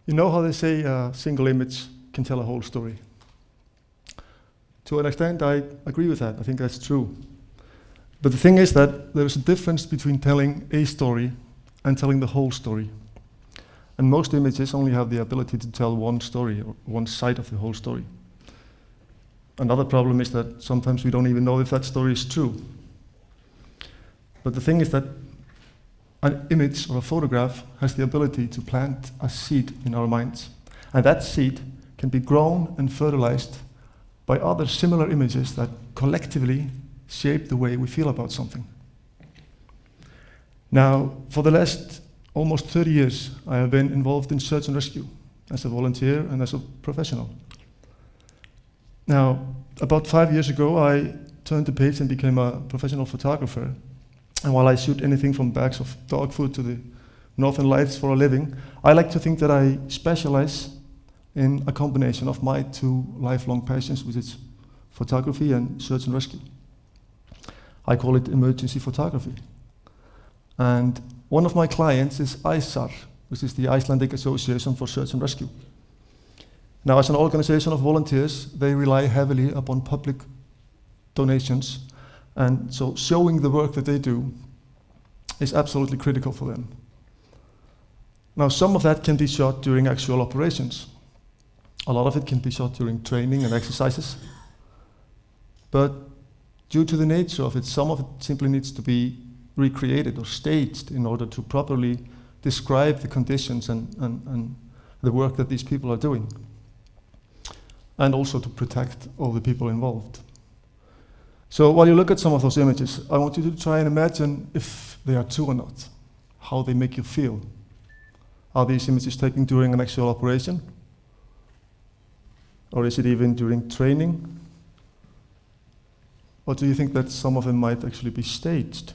You know how they say a single image can tell a whole story? To an extent, I agree with that. I think that's true. But the thing is that there's a difference between telling a story and telling the whole story. And most images only have the ability to tell one story or one side of the whole story. Another problem is that sometimes we don't even know if that story is true. But the thing is that an image or a photograph has the ability to plant a seed in our minds. And that seed can be grown and fertilized by other similar images that collectively shape the way we feel about something. Now, for the last almost 30 years, I have been involved in search and rescue as a volunteer and as a professional. Now, about 5 years ago, I turned the page and became a professional photographer. And while I shoot anything from bags of dog food to the Northern Lights for a living, I like to think that I specialize in a combination of my two lifelong passions, which is photography and search and rescue. I call it emergency photography. And one of my clients is ISAR, which is the Icelandic Association for Search and Rescue. Now, as an organization of volunteers, they rely heavily upon public donations, and so showing the work that they do is absolutely critical for them. Now, some of that can be shot during actual operations. A lot of it can be shot during training and exercises. But due to the nature of it, some of it simply needs to be recreated or staged in order to properly describe the conditions and the work that these people are doing, and also to protect all the people involved. So while you look at some of those images, I want you to try and imagine if they are true or not, how they make you feel. Are these images taken during an actual operation? Or is it even during training? Or do you think that some of them might actually be staged?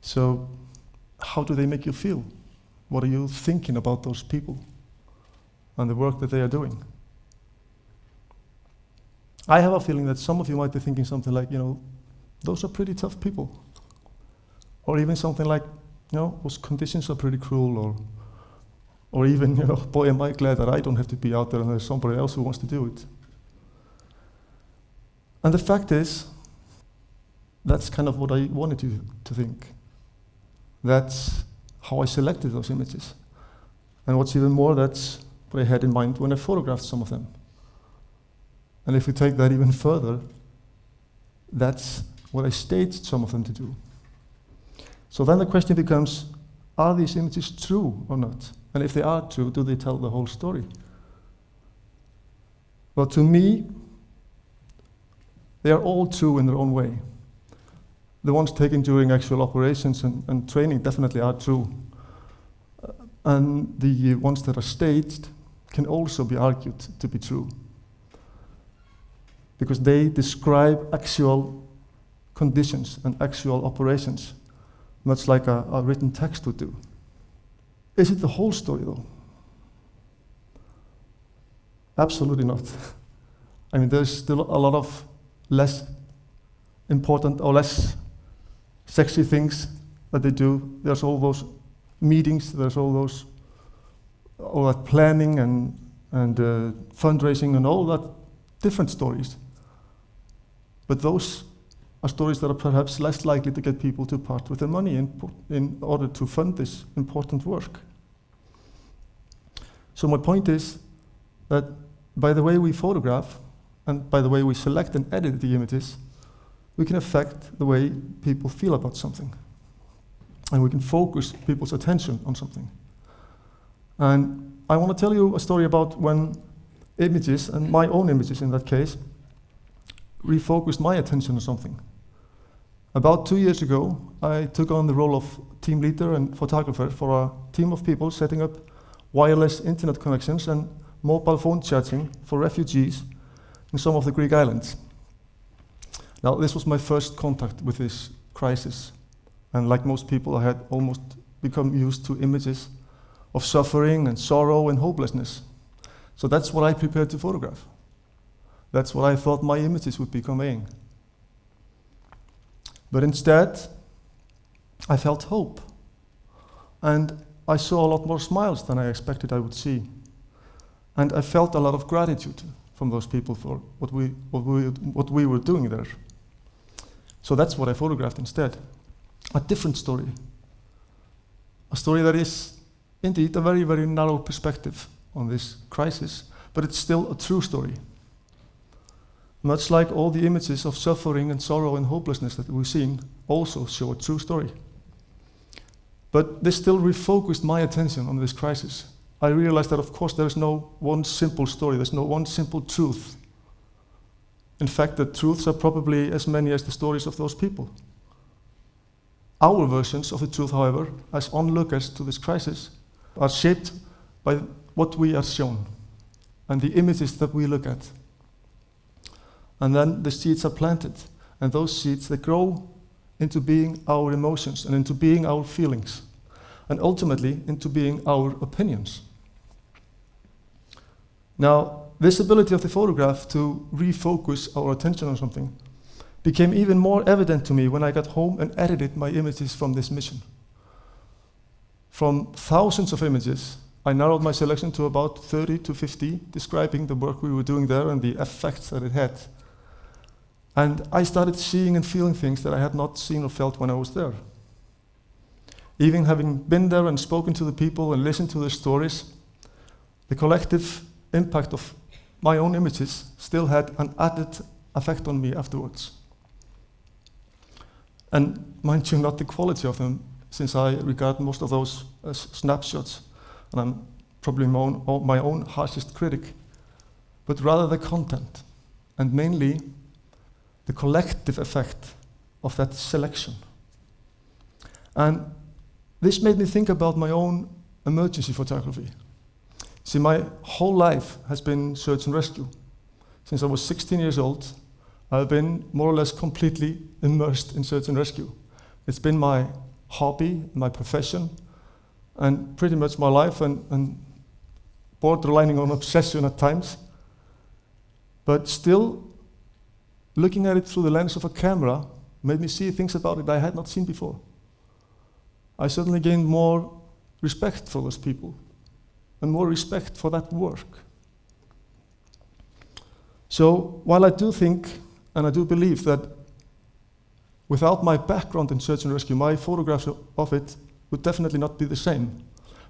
So, how do they make you feel? What are you thinking about those people and the work that they are doing? I have a feeling that some of you might be thinking something like, those are pretty tough people. Or even something like, those conditions are pretty cruel, or even, boy, am I glad that I don't have to be out there and there's somebody else who wants to do it. And the fact is, that's kind of what I wanted you to think. That's how I selected those images. And what's even more, that's what I had in mind when I photographed some of them. And if we take that even further, that's what I staged some of them to do. So then the question becomes, are these images true or not? And if they are true, do they tell the whole story? Well, to me, they are all true in their own way. The ones taken during actual operations and training definitely are true. And the ones that are staged can also be argued to be true, because they describe actual conditions and actual operations, much like a written text would do. Is it the whole story, though? Absolutely not. I mean, there's still a lot of less important or less sexy things that they do. There's all those meetings, there's all that planning and fundraising and all that different stories. But those are stories that are perhaps less likely to get people to part with their money in order to fund this important work. So my point is that by the way we photograph and by the way we select and edit the images, we can affect the way people feel about something. And we can focus people's attention on something. And I want to tell you a story about when images, and my own images in that case, refocused my attention on something. About 2 years ago, I took on the role of team leader and photographer for a team of people setting up wireless internet connections and mobile phone charging for refugees in some of the Greek islands. Now, this was my first contact with this crisis. And like most people, I had almost become used to images of suffering and sorrow and hopelessness. So that's what I prepared to photograph. That's what I thought my images would be conveying. But instead, I felt hope. And I saw a lot more smiles than I expected I would see. And I felt a lot of gratitude from those people for what we were doing there. So that's what I photographed instead. A different story. A story that is indeed a very, very narrow perspective on this crisis, but it's still a true story. Much like all the images of suffering and sorrow and hopelessness that we've seen also show a true story. But this still refocused my attention on this crisis. I realized that, of course, there's no one simple story, there's no one simple truth. In fact, the truths are probably as many as the stories of those people. Our versions of the truth, however, as onlookers to this crisis, are shaped by what we are shown and the images that we look at. And then the seeds are planted, and those seeds, they grow into being our emotions and into being our feelings, and ultimately into being our opinions. Now, this ability of the photograph to refocus our attention on something became even more evident to me when I got home and edited my images from this mission. From thousands of images, I narrowed my selection to about 30 to 50, describing the work we were doing there and the effects that it had. And I started seeing and feeling things that I had not seen or felt when I was there. Even having been there and spoken to the people and listened to their stories, the collective impact of my own images still had an added effect on me afterwards. And mind you, not the quality of them, since I regard most of those as snapshots, and I'm probably my own harshest critic, but rather the content, and mainly the collective effect of that selection. And this made me think about my own emergency photography. See, my whole life has been search and rescue. Since I was 16 years old, I've been more or less completely immersed in search and rescue. It's been my hobby, my profession, and pretty much my life, and borderlining on obsession at times. But still, looking at it through the lens of a camera made me see things about it I had not seen before. I suddenly gained more respect for those people and more respect for that work. So while I do think and I do believe that without my background in search and rescue, my photographs of it would definitely not be the same.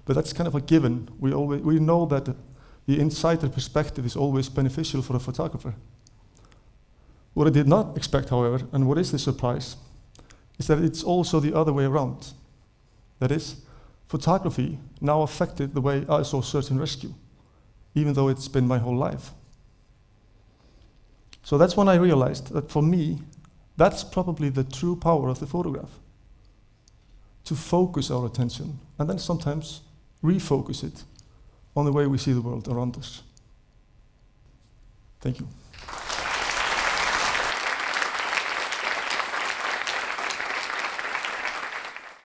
But that's kind of a given. We know that the insider perspective is always beneficial for a photographer. What I did not expect, however, and what is the surprise, is that it's also the other way around. That is, photography now affected the way I saw search and rescue, even though it's been my whole life. So that's when I realized that for me, that's probably the true power of the photograph. To focus our attention, and then sometimes refocus it on the way we see the world around us. Thank you.